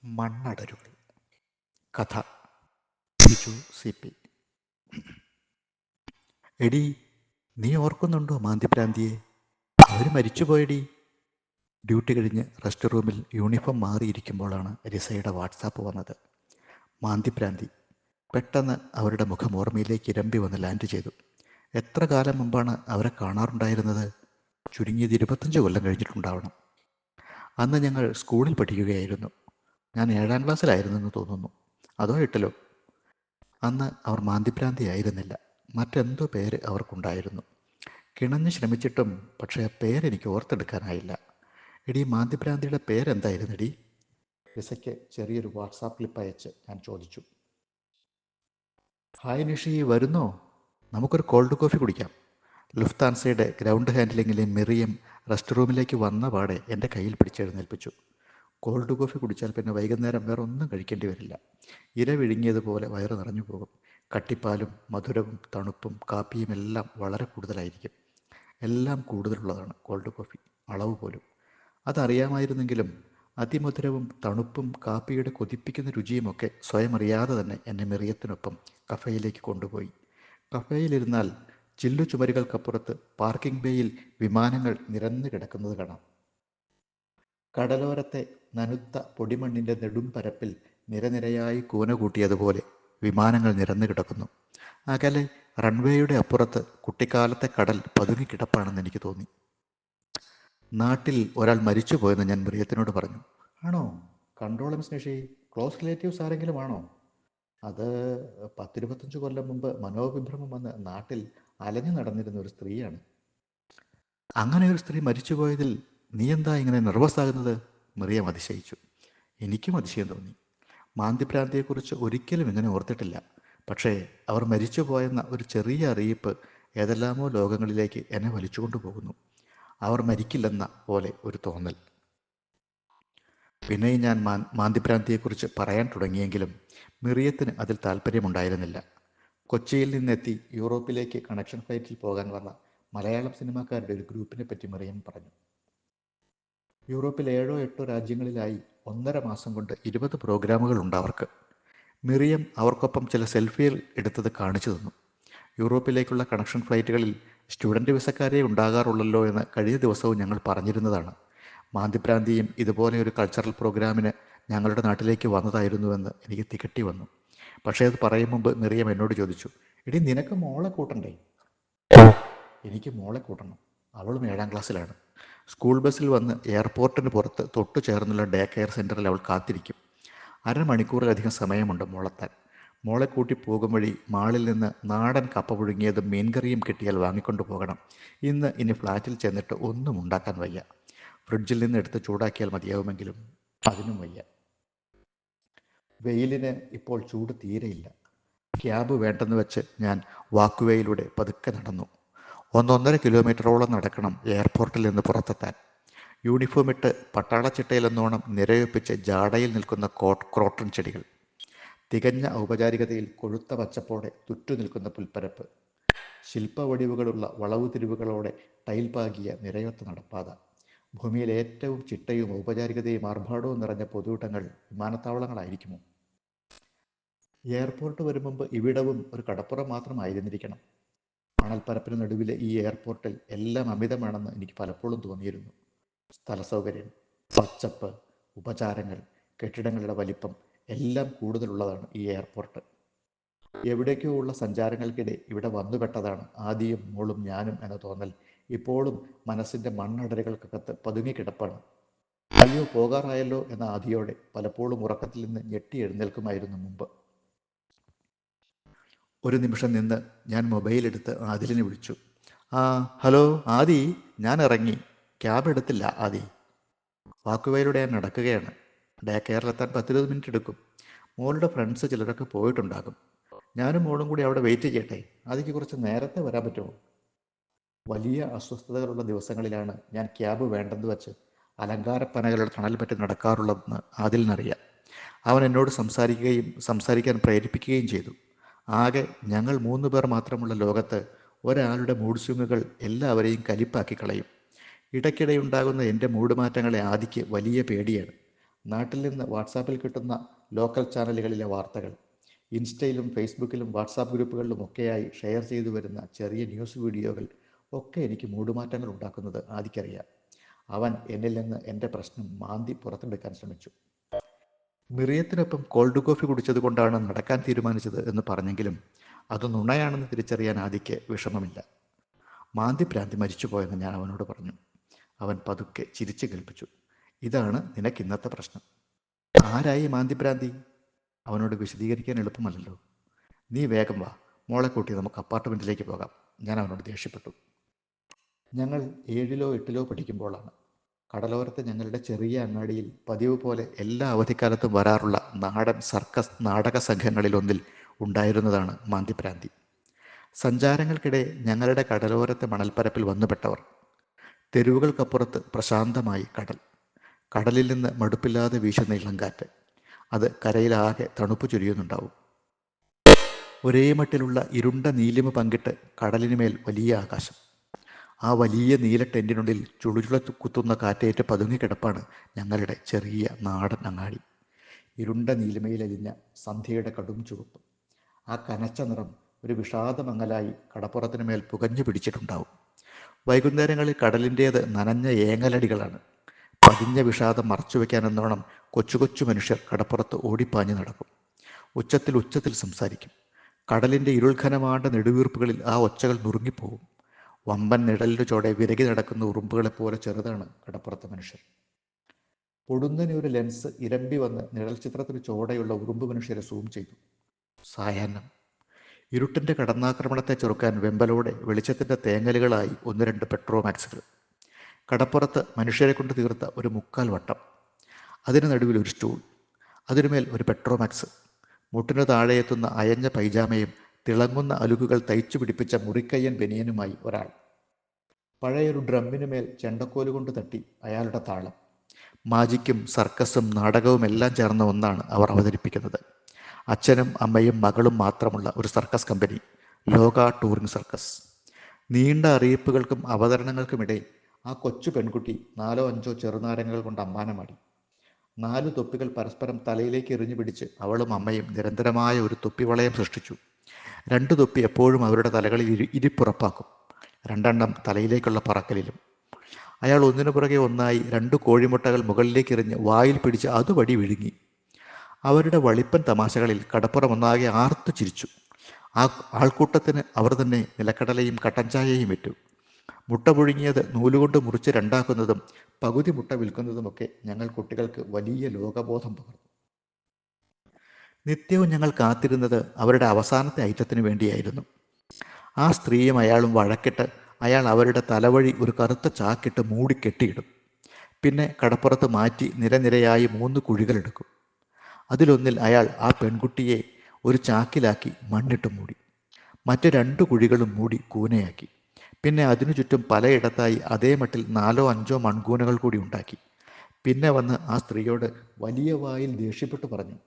മണ്ണടരുകൾ. കഥ ബിജു CP. എടി, നീ ഓർക്കുന്നുണ്ടോ മാന്തിപ്രാന്തിയെ? അവർ മരിച്ചുപോയടി. ഡ്യൂട്ടി കഴിഞ്ഞ് റെസ്റ്റ് റൂമിൽ യൂണിഫോം മാറിയിരിക്കുമ്പോഴാണ് റിസയുടെ വാട്സാപ്പ് വന്നത്. മാന്തിപ്രാന്തി. പെട്ടെന്ന് അവരുടെ മുഖം ഓർമ്മയിലേക്ക് ഇരമ്പി വന്ന് ലാൻഡ് ചെയ്തു. എത്ര കാലം മുമ്പാണ് അവരെ കാണാറുണ്ടായിരുന്നത്? ചുരുങ്ങിയത് 25 കൊല്ലം കഴിഞ്ഞിട്ടുണ്ടാവണം. അന്ന് ഞങ്ങൾ സ്കൂളിൽ പഠിക്കുകയായിരുന്നു. ഞാൻ 7ാം ക്ലാസ്സിലായിരുന്നെന്ന് തോന്നുന്നു. അതോ 8ലോ. അന്ന് അവർ മാന്തിപ്രാന്തിയായിരുന്നില്ല. മറ്റെന്തോ പേര് അവർക്കുണ്ടായിരുന്നു. കിണഞ്ഞ് ശ്രമിച്ചിട്ടും പക്ഷേ ആ പേരെനിക്ക് ഓർത്തെടുക്കാനായില്ല. എടീ, മാന്തിപ്രാന്തിയുടെ പേരെന്തായിരുന്നെടി? ലിസയ്ക്ക് ചെറിയൊരു വാട്സാപ്പ് ക്ലിപ്പ് അയച്ച് ഞാൻ ചോദിച്ചു. ഹായ് നിഷി, വരുന്നോ? നമുക്കൊരു കോൾഡ് കോഫി കുടിക്കാം. ലുഫ്താൻസയുടെ ഗ്രൗണ്ട് ഹാൻഡ്ലിങ്ങിലെ മിറിയം റെസ്റ്റ് റൂമിലേക്ക് വന്ന പാടെ എൻ്റെ കയ്യിൽ പിടിച്ചെഴുന്നേൽപ്പിച്ചു. കോൾഡ് കോഫി കുടിച്ചാൽ പിന്നെ വൈകുന്നേരം വേറെ ഒന്നും കഴിക്കേണ്ടി വരില്ല. ഇര വിഴുങ്ങിയതുപോലെ വയറ് നിറഞ്ഞു പോകും. കട്ടിപ്പാലും മധുരവും തണുപ്പും കാപ്പിയും എല്ലാം വളരെ കൂടുതലായിരിക്കും. എല്ലാം കൂടുതലുള്ളതാണ് കോൾഡ് കോഫി, അളവ് പോലും. അതറിയാമായിരുന്നെങ്കിലും അതിമധുരവും തണുപ്പും കാപ്പിയുടെ കൊതിപ്പിക്കുന്ന രുചിയുമൊക്കെ സ്വയം അറിയാതെ തന്നെ എന്നെ മെറിയത്തിനൊപ്പം കഫേയിലേക്ക് കൊണ്ടുപോയി. കഫേയിലിരുന്നാൽ ചില്ലു ചുമരുകൾക്കപ്പുറത്ത് പാർക്കിംഗ് ബേയിൽ വിമാനങ്ങൾ നിരന്നു കിടക്കുന്നത് കാണാം. കടലോരത്തെ നനുത്ത പൊടിമണ്ണിൻ്റെ നെടും പരപ്പിൽ നിരനിരയായി കൂന കൂട്ടിയതുപോലെ വിമാനങ്ങൾ നിരന്നു കിടക്കുന്നു. അകലെ റൺവേയുടെ അപ്പുറത്ത് കുട്ടിക്കാലത്തെ കടൽ പതുങ്ങിക്കിടപ്പാണെന്ന് എനിക്ക് തോന്നി. നാട്ടിൽ ഒരാൾ മരിച്ചുപോയെന്ന് ഞാൻ മറിയത്തിനോട് പറഞ്ഞു. ആണോ? കൺട്രോളൻസ് നിഷി. ക്ലോസ് റിലേറ്റീവ്സ് ആരെങ്കിലും ആണോ? അത് 10-25 കൊല്ലം മുമ്പ് മനോവിഭ്രമം വന്ന് നാട്ടിൽ അലഞ്ഞു നടന്നിരുന്ന ഒരു സ്ത്രീയാണ്. അങ്ങനെ ഒരു സ്ത്രീ മരിച്ചുപോയതിൽ നീ എന്താ ഇങ്ങനെ നെർവസ് ആകുന്നത്? മറിയം അതിശയിച്ചു. എനിക്കും അതിശയം തോന്നി. മാന്തിപ്രാന്തിയെക്കുറിച്ച് ഒരിക്കലും ഇങ്ങനെ ഓർത്തിട്ടില്ല. പക്ഷേ അവർ മരിച്ചുപോയെന്ന ഒരു ചെറിയ അറിയിപ്പ് ഏതെല്ലാമോ ലോകങ്ങളിലേക്ക് എന്നെ വലിച്ചുകൊണ്ടു പോകുന്നു. അവർ മരിക്കില്ലെന്ന പോലെ ഒരു തോന്നൽ. പിന്നെയും ഞാൻ മാന്തിപ്രാന്തിയെക്കുറിച്ച് പറയാൻ തുടങ്ങിയെങ്കിലും മിറിയത്തിന് അതിൽ താല്പര്യമുണ്ടായിരുന്നില്ല. കൊച്ചിയിൽ നിന്നെത്തി യൂറോപ്പിലേക്ക് കണക്ഷൻ ഫ്ലൈറ്റിൽ പോകാൻ വന്ന മലയാളം സിനിമാക്കാരുടെ ഒരു ഗ്രൂപ്പിനെ പറ്റി മറിയം പറഞ്ഞു. യൂറോപ്പിൽ 7-8 രാജ്യങ്ങളിലായി 1.5 മാസം കൊണ്ട് 20 പ്രോഗ്രാമുകളുണ്ട് അവർക്ക്. മിറിയം അവർക്കൊപ്പം ചില സെൽഫികൾ എടുത്തത് കാണിച്ചു തന്നു. യൂറോപ്പിലേക്കുള്ള കണക്ഷൻ ഫ്ലൈറ്റുകളിൽ സ്റ്റുഡൻറ്റ് വിസക്കാരേ ഉണ്ടാകാറുള്ളല്ലോ എന്ന് കഴിഞ്ഞ ദിവസവും ഞങ്ങൾ പറഞ്ഞിരുന്നതാണ്. മാന്തിപ്രാന്തിയും ഇതുപോലെ ഒരു കൾച്ചറൽ പ്രോഗ്രാമിന് ഞങ്ങളുടെ നാട്ടിലേക്ക് വന്നതായിരുന്നുവെന്ന് എനിക്ക് തികട്ടി വന്നു. പക്ഷേ അത് പറയും മുമ്പ് മിറിയം എന്നോട് ചോദിച്ചു, എടി, നിനക്ക് മോളെ കൂട്ടണ്ടേ? എനിക്ക് മോളെ കൂട്ടണം. അവളും 7ാം ക്ലാസ്സിലാണ്. സ്കൂൾ ബസ്സിൽ വന്ന് എയർപോർട്ടിന് പുറത്ത് തൊട്ടു ചേർന്നുള്ള ഡേ കെയർ സെൻറ്ററിൽ അവൾ കാത്തിരിക്കും. 1/2 മണിക്കൂറിലധികം സമയമുണ്ട് മോളെത്താൻ. മോളെ കൂട്ടി പോകും വഴി മാളിൽ നിന്ന് നാടൻ കപ്പ പുഴുങ്ങിയതും മീൻകറിയും കിട്ടിയാൽ വാങ്ങിക്കൊണ്ടു പോകണം. ഇനി ഫ്ലാറ്റിൽ ചെന്നിട്ട് ഒന്നും ഉണ്ടാക്കാൻ വയ്യ. ഫ്രിഡ്ജിൽ നിന്ന് എടുത്ത് ചൂടാക്കിയാൽ മതിയാവുമെങ്കിലും അതിനും വയ്യ. വെയിലിന് ഇപ്പോൾ ചൂട് തീരെയില്ല. ക്യാബ് വേണ്ടെന്ന് വെച്ച് ഞാൻ വാക്കുവേയിലൂടെ പതുക്കെ നടന്നു. 1-1.5 കിലോമീറ്ററോളം നടക്കണം എയർപോർട്ടിൽ നിന്ന് പുറത്തെത്താൻ. യൂണിഫോം ഇട്ട് പട്ടാളച്ചിട്ടയിലെന്നോണം നിരയൊപ്പിച്ച് ജാടയിൽ നിൽക്കുന്ന ക്രോട്ടൺ ചെടികൾ. തികഞ്ഞ ഔപചാരികതയിൽ കൊഴുത്ത പച്ചപ്പോടെ തുറ്റു നിൽക്കുന്ന പുൽപ്പരപ്പ്. ശില്പവടിവുകളുള്ള വളവുതിരിവുകളോടെ ടൈൽ പാകിയ നിരയൊത്ത നടപ്പാത. ഭൂമിയിൽ ഏറ്റവും ചിട്ടയും ഔപചാരികതയും ആർഭാടവും നിറഞ്ഞ പൊതുവിടങ്ങൾ വിമാനത്താവളങ്ങളായിരിക്കുമോ? എയർപോർട്ട് വരും മുമ്പ് ഇവിടവും ഒരു കടപ്പുറം മാത്രമായിരുന്നിരിക്കണം. മണൽപ്പരപ്പിന് നടുവിലെ ഈ എയർപോർട്ടിൽ എല്ലാം അമിതമാണെന്ന് എനിക്ക് പലപ്പോഴും തോന്നിയിരുന്നു. സ്ഥല സൗകര്യം, പച്ചപ്പ്, ഉപചാരങ്ങൾ, കെട്ടിടങ്ങളുടെ വലിപ്പം എല്ലാം കൂടുതലുള്ളതാണ് ഈ എയർപോർട്ട്. എവിടേക്കോ ഉള്ള സഞ്ചാരങ്ങൾക്കിടെ ഇവിടെ വന്നുപെട്ടതാണ് ആദിയും മോളും ഞാനും എന്ന തോന്നൽ ഇപ്പോഴും മനസ്സിൻ്റെ മണ്ണടരുകൾക്കകത്ത് പതുങ്ങിക്കിടപ്പാണ്. അയ്യോ, പോകാറായല്ലോ എന്ന ആദിയോടെ പലപ്പോഴും ഉറക്കത്തിൽ നിന്ന് ഞെട്ടി എഴുന്നേൽക്കുമായിരുന്നു മുമ്പ്. ഒരു നിമിഷം നിന്ന് ഞാൻ മൊബൈലെടുത്ത് ആദിലിനെ വിളിച്ചു. ഹലോ ആദി, ഞാൻ ഇറങ്ങി. ക്യാബ് എടുത്തില്ല ആദി. വാക്കുവയിലൂടെ ഞാൻ നടക്കുകയാണ്. ഡേ കെയറിലെത്താൻ 10-20 മിനിറ്റ് എടുക്കും. മോളുടെ ഫ്രണ്ട്സ് ചിലരൊക്കെ പോയിട്ടുണ്ടാകും. ഞാനും മോളും കൂടി അവിടെ വെയിറ്റ് ചെയ്യട്ടെ? ആദിക്ക് കുറച്ച് നേരത്തെ വരാൻ പറ്റുമോ? വലിയ അസ്വസ്ഥതകളുള്ള ദിവസങ്ങളിലാണ് ഞാൻ ക്യാബ് വേണ്ടെന്ന് വെച്ച് അലങ്കാരപ്പനകളുടെ തണൽ പറ്റി നടക്കാറുള്ളതെന്ന് ആദിലിനറിയാം. അവൻ എന്നോട് സംസാരിക്കാൻ പ്രേരിപ്പിക്കുകയും ചെയ്തു. ആകെ ഞങ്ങൾ 3 പേർ മാത്രമുള്ള ലോകത്ത് ഒരാളുടെ മൂഡ് സ്വിങ്ങുകൾ എല്ലാവരെയും കലിപ്പാക്കി കളയും. ഇടയ്ക്കിടെയുണ്ടാകുന്ന എൻ്റെ മൂഡ് മാറ്റങ്ങളെ ആദിക്ക് വലിയ പേടിയാണ്. നാട്ടിൽ നിന്ന് വാട്സാപ്പിൽ കിട്ടുന്ന ലോക്കൽ ചാനലുകളിലെ വാർത്തകൾ, ഇൻസ്റ്റയിലും ഫേസ്ബുക്കിലും വാട്സാപ്പ് ഗ്രൂപ്പുകളിലും ഒക്കെയായി ഷെയർ ചെയ്തു വരുന്ന ചെറിയ ന്യൂസ് വീഡിയോകൾ ഒക്കെ എനിക്ക് മൂടുമാറ്റങ്ങൾ ഉണ്ടാക്കുന്നത് ആദിക്കറിയാം. അവൻ എന്നിൽ നിന്ന് എൻ്റെ പ്രശ്നം മാന്തി പുറത്തെടുക്കാൻ ശ്രമിച്ചു. മിറിയത്തിനൊപ്പം കോൾഡ് കോഫി കുടിച്ചത് കൊണ്ടാണ് നടക്കാൻ തീരുമാനിച്ചത് എന്ന് പറഞ്ഞെങ്കിലും അത് നുണയാണെന്ന് തിരിച്ചറിയാൻ ആദിക്ക് വിഷമമില്ല. മാന്തിഭ്രാന്തി മരിച്ചുപോയെന്ന് ഞാൻ അവനോട് പറഞ്ഞു. അവൻ പതുക്കെ ചിരിച്ചു കേൾപ്പിച്ചു. ഇതാണ് നിനക്ക് ഇന്നത്തെ പ്രശ്നം. ആരായി മാന്തിഭ്രാന്തി? അവനോട് വിശദീകരിക്കാൻ എളുപ്പമല്ലല്ലോ. നീ വേഗം വാ, മോളെ കൂട്ടി നമുക്ക് അപ്പാർട്ട്മെൻറ്റിലേക്ക് പോകാം. ഞാൻ അവനോട് ദേഷ്യപ്പെട്ടു. ഞങ്ങൾ 7-ലോ 8-ലോ പഠിക്കുമ്പോഴാണ്. കടലോരത്തെ ഞങ്ങളുടെ ചെറിയ അങ്ങാടിയിൽ പതിവ് പോലെ എല്ലാ അവധിക്കാലത്തും വരാറുള്ള നാടൻ സർക്കസ് നാടക സംഘങ്ങളിലൊന്നിൽ ഉണ്ടായിരുന്നതാണ് മാന്തിഭ്രാന്തി. സഞ്ചാരങ്ങൾക്കിടെ ഞങ്ങളുടെ കടലോരത്തെ മണൽപ്പരപ്പിൽ വന്നുപെട്ടവർ. തെരുവുകൾക്കപ്പുറത്ത് പ്രശാന്തമായി കടൽ. കടലിൽ നിന്ന് മടുപ്പില്ലാതെ വീശുന്ന ഇളങ്കാറ്റ്. അത് കരയിലാകെ തണുപ്പ് ചൊരിയുന്നുണ്ടാവും. ഒരേ മട്ടിലുള്ള ഇരുണ്ട നീലിമ പങ്കിട്ട് കടലിനുമേൽ വലിയ ആകാശം. ആ വലിയ നീല ടെൻറ്റിനുള്ളിൽ ചുളുചുള കുത്തുന്ന കാറ്റേറ്റ് പതുങ്ങിക്കിടപ്പാണ് ഞങ്ങളുടെ ചെറിയ നാടൻ അങ്ങാടി. ഇരുണ്ട നീലിമയിലലിഞ്ഞ സന്ധ്യയുടെ കടും ചുവപ്പ്. ആ കനച്ച നിറം ഒരു വിഷാദമങ്ങലായി കടപ്പുറത്തിന് മേൽ പുകഞ്ഞു പിടിച്ചിട്ടുണ്ടാവും. വൈകുന്നേരങ്ങളിൽ കടലിൻ്റേത് നനഞ്ഞ ഏങ്ങലടികളാണ്. പതിഞ്ഞ വിഷാദം മറച്ചുവെക്കാനെന്നോണം കൊച്ചു കൊച്ചു മനുഷ്യർ കടപ്പുറത്ത് ഓടിപ്പാഞ്ഞു നടക്കും. ഉച്ചത്തിൽ സംസാരിക്കും. കടലിൻ്റെ ഇരുൾഘനമാണ്ട നെടുവീർപ്പുകളിൽ ആ ഒച്ചകൾ നുറുങ്ങിപ്പോവും. വമ്പൻ നിഴലിൻ്റെ ചോടെ വിരകി നടക്കുന്ന ഉറുമ്പുകളെപ്പോലെ ചെറുതാണ് കടപ്പുറത്തെ മനുഷ്യർ. പൊടുന്നനെ ഒരു ലെൻസ് ഇരമ്പി വന്ന് നിഴൽ ചിത്രത്തിന് ചോടെയുള്ള ഉറുമ്പ് മനുഷ്യരെ സൂം ചെയ്തു. സായാഹ്നം. ഇരുട്ടിൻ്റെ കടന്നാക്രമണത്തെ ചെറുക്കാൻ വെമ്പലോടെ വെളിച്ചത്തിൻ്റെ തേങ്ങലുകളായി 1-2 പെട്രോമാക്സുകൾ. കടപ്പുറത്ത് മനുഷ്യരെ കൊണ്ട് തീർത്ത ഒരു 3/4 വട്ടം. അതിന് നടുവിൽ ഒരു സ്റ്റൂൾ. അതിനുമേൽ ഒരു പെട്രോമാക്സ്. മുട്ടിനു താഴെ എത്തുന്ന അയഞ്ഞ പൈജാമയും തിളങ്ങുന്ന അലുകുകൾ തയ്ച്ചു പിടിപ്പിച്ച മുറിക്കയ്യൻ ബനിയനുമായി ഒരാൾ. പഴയൊരു ഡ്രമ്മിനുമേൽ ചെണ്ടക്കോല് കൊണ്ട് തട്ടി അയാളുടെ താളം. മാജിക്കും സർക്കസും നാടകവും എല്ലാം ചേർന്ന ഒന്നാണ് അവർ അവതരിപ്പിക്കുന്നത്. അച്ഛനും അമ്മയും മകളും മാത്രമുള്ള ഒരു സർക്കസ് കമ്പനി, ലോക ടൂറിംഗ് സർക്കസ്. നീണ്ട അറിയിപ്പുകൾക്കും അവതരണങ്ങൾക്കുമിടയിൽ ആ കൊച്ചു പെൺകുട്ടി 4-5 ചെറുനാരങ്ങകൾ കൊണ്ട് അമ്മാനമാടി. 4 തൊപ്പികൾ പരസ്പരം തലയിലേക്ക് എറിഞ്ഞു പിടിച്ച് അവളും അമ്മയും നിരന്തരമായ ഒരു തൊപ്പിവളയം സൃഷ്ടിച്ചു. 2 തൊപ്പി എപ്പോഴും അവരുടെ തലകളിൽ ഇരിപ്പുറപ്പാക്കും, 2 തലയിലേക്കുള്ള പറക്കലിലും. അയാൾ ഒന്നിനു പുറകെ ഒന്നായി 2 കോഴിമുട്ടകൾ മുകളിലേക്ക് എറിഞ്ഞ് വായിൽ പിടിച്ച് അതുവഴി വിഴുങ്ങി. അവരുടെ വളിപ്പൻ തമാശകളിൽ കടപ്പുറം ഒന്നാകെ ആർത്തു ചിരിച്ചു. ആ ആൾക്കൂട്ടത്തിന് അവർ തന്നെ നിലക്കടലയും കട്ടൻ ചായയും വിറ്റു. മുട്ട പുഴുങ്ങിയത് നൂലുകൊണ്ട് മുറിച്ച് 2ആക്കുന്നതും പകുതി മുട്ട വിൽക്കുന്നതുമൊക്കെ ഞങ്ങൾ കുട്ടികൾക്ക് വലിയ ലോകബോധം പകർന്നു. നിത്യവും ഞങ്ങൾ കാത്തിരുന്നത് അവരുടെ അവസാനത്തെ ഐറ്റത്തിന് വേണ്ടിയായിരുന്നു. ആ സ്ത്രീയും അയാളും വഴക്കിട്ട് അയാൾ അവരുടെ തലവഴി ഒരു കറുത്ത ചാക്കിട്ട് മൂടി കെട്ടിയിടും. പിന്നെ കടപ്പുറത്ത് മാറ്റി നിരനിരയായി 3 കുഴികളെടുക്കും. അതിലൊന്നിൽ അയാൾ ആ പെൺകുട്ടിയെ ഒരു ചാക്കിലാക്കി മണ്ണിട്ട് മൂടി. മറ്റ് 2 കുഴികളും മൂടി കൂനയാക്കി. പിന്നെ അതിനു ചുറ്റും പലയിടത്തായി അതേ മട്ടിൽ 4-5 മൺകൂനകൾ കൂടി ഉണ്ടാക്കി. പിന്നെ വന്ന് ആ സ്ത്രീയോട് വലിയ വായിൽ ദേഷ്യപ്പെട്ടു പറഞ്ഞു,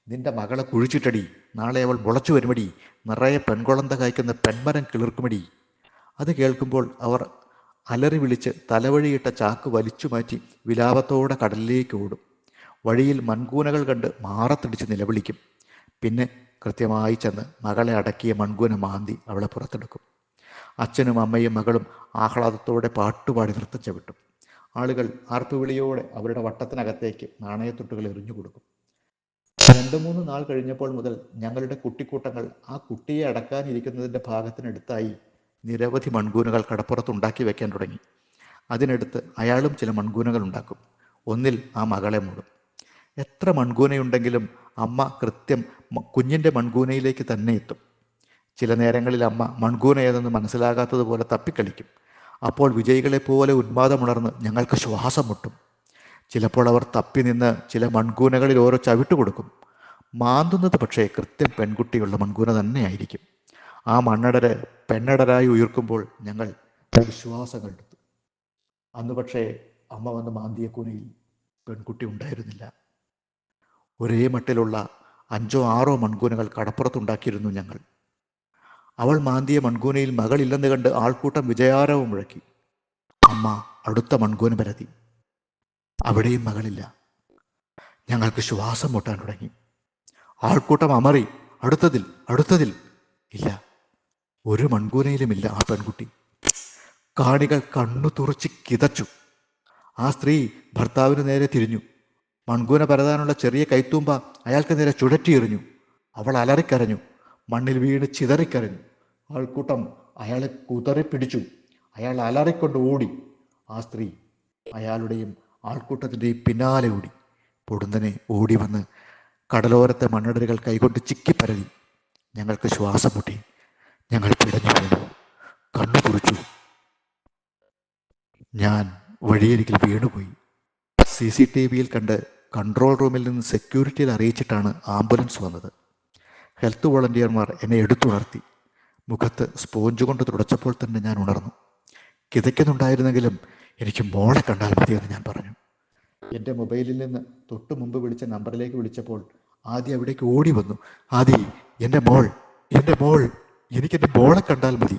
നിന്റെ മകളെ കുഴിച്ചിട്ടടി, നാളെ അവൾ മുളച്ചു വരുമടി, നിറയെ പെൺകുളന്ത കായ്ക്കുന്ന പെൺമരം കിളിർക്കുമടി. അത് കേൾക്കുമ്പോൾ അവർ അലറി വിളിച്ച് തലവഴിയിട്ട ചാക്ക് വലിച്ചു മാറ്റി വിലാപത്തോടെ കടലിലേക്ക് ഓടും. വഴിയിൽ മൺകൂനകൾ കണ്ട് മാറത്തിടിച്ച് നിലവിളിക്കും. പിന്നെ കൃത്യമായി ചെന്ന് മകളെ അടക്കിയ മൺകൂന മാന്തി അവളെ പുറത്തെടുക്കും. അച്ഛനും അമ്മയും മകളും ആഹ്ലാദത്തോടെ പാട്ടുപാടി നൃത്തം ചവിട്ടും. ആളുകൾ ആർപ്പുവിളിയോടെ അവരുടെ വട്ടത്തിനകത്തേക്ക് നാണയത്തുട്ടുകൾ എറിഞ്ഞു കൊടുക്കും. 2-3 നാൾ കഴിഞ്ഞപ്പോൾ മുതൽ ഞങ്ങളുടെ കുട്ടിക്കൂട്ടങ്ങൾ ആ കുട്ടിയെ അടക്കാനിരിക്കുന്നതിൻ്റെ ഭാഗത്തിനടുത്തായി നിരവധി മൺകൂനകൾ കടപ്പുറത്തുണ്ടാക്കി വെക്കാൻ തുടങ്ങി. അതിനടുത്ത് അയാളും ചില മൺകൂനകൾ ഉണ്ടാക്കും. ഒന്നിൽ ആ മകളെ മൂടും. എത്ര മൺകൂനയുണ്ടെങ്കിലും അമ്മ കൃത്യം കുഞ്ഞിൻ്റെ മൺകൂനയിലേക്ക് തന്നെ എത്തും. ചില നേരങ്ങളിൽ അമ്മ മൺകൂന ഏതെന്ന് മനസ്സിലാകാത്തതുപോലെ തപ്പിക്കളിക്കും. അപ്പോൾ വിജയികളെപ്പോലെ ഉന്മാദമുണർന്ന് ഞങ്ങൾക്ക് ശ്വാസം മുട്ടും. ചിലപ്പോൾ അവർ തപ്പി നിന്ന് ചില മൺകൂനകളിൽ ഓരോ ചവിട്ട് കൊടുക്കും. മാന്തുന്നത് പക്ഷേ കൃത്യം പെൺകുട്ടിയുള്ള മൺകൂന തന്നെയായിരിക്കും. ആ മണ്ണടര് പെണ്ണടരായി ഉയർക്കുമ്പോൾ ഞങ്ങൾ വിശ്വാസം കണ്ടെത്തും. അന്ന് പക്ഷേ അമ്മ വന്ന് മാന്തിയ കൂനയിൽ പെൺകുട്ടി ഉണ്ടായിരുന്നില്ല. ഒരേ മട്ടിലുള്ള 5-6 മൺകൂനകൾ കടപ്പുറത്തുണ്ടാക്കിയിരുന്നു ഞങ്ങൾ. അവൾ മാന്തിയ മൺകൂനയിൽ മകളില്ലെന്ന് കണ്ട് ആൾക്കൂട്ടം വിജയാരവം മുഴക്കി. അമ്മ അടുത്ത മൺകൂന പരതി. അവിടെയും മകളില്ല. ഞങ്ങൾക്ക് ശ്വാസം മുട്ടാൻ തുടങ്ങി. ആൾക്കൂട്ടം അമറി. അടുത്തതിൽ, അടുത്തതിൽ. ഇല്ല, ഒരു മൺകൂനയിലുമില്ല ആ പെൺകുട്ടി. കാണികൾ കണ്ണു തുറച്ച് കിതച്ചു. ആ സ്ത്രീ ഭർത്താവിന് നേരെ തിരിഞ്ഞു. മൺകൂന പരതാനുള്ള ചെറിയ കൈത്തൂമ്പ അയാൾക്ക് നേരെ ചുഴറ്റിയെറിഞ്ഞു. അവൾ അലറിക്കരഞ്ഞു. മണ്ണിൽ വീണ് ചിതറിക്കരഞ്ഞു. ആൾക്കൂട്ടം അയാളെ കുതറിപ്പിടിച്ചു. അയാൾ അലറിക്കൊണ്ട് ഓടി. ആ സ്ത്രീ അയാളുടെയും ആൾക്കൂട്ടത്തിൻ്റെയും പിന്നാലെ ഓടി. പൊടുന്നനെ ഓടി വന്ന് കടലോരത്തെ മണ്ണിടലുകൾ കൈകൊണ്ട് ചിക്കിപ്പരതി. ഞങ്ങൾക്ക് ശ്വാസം മുട്ടി. ഞങ്ങൾ പിടഞ്ഞു വീണു. കണ്ണു തുറച്ചു. ഞാൻ വഴിയരികിൽ വീണുപോയി. CCTVയിൽ കണ്ട് കൺട്രോൾ റൂമിൽ നിന്ന് സെക്യൂരിറ്റിയിൽ അറിയിച്ചിട്ടാണ് ആംബുലൻസ് വന്നത്. ഹെൽത്ത് വോളണ്ടിയർമാർ എന്നെ എടുത്തുണർത്തി. മുഖത്ത് സ്പോഞ്ച് കൊണ്ട് തുടച്ചപ്പോൾ തന്നെ ഞാൻ ഉണർന്നു. കിതയ്ക്കുന്നുണ്ടായിരുന്നെങ്കിലും എനിക്ക് മോളെ കണ്ടാൽ മതിയെന്ന് ഞാൻ പറഞ്ഞു. എൻ്റെ മൊബൈലിൽ നിന്ന് തൊട്ടു മുമ്പ് വിളിച്ച നമ്പറിലേക്ക് വിളിച്ചപ്പോൾ ആദി അവിടേക്ക് ഓടി വന്നു. ആദി, എൻ്റെ മോൾ, എൻ്റെ മോൾ, എനിക്കെൻ്റെ മോളെ കണ്ടാൽ മതി.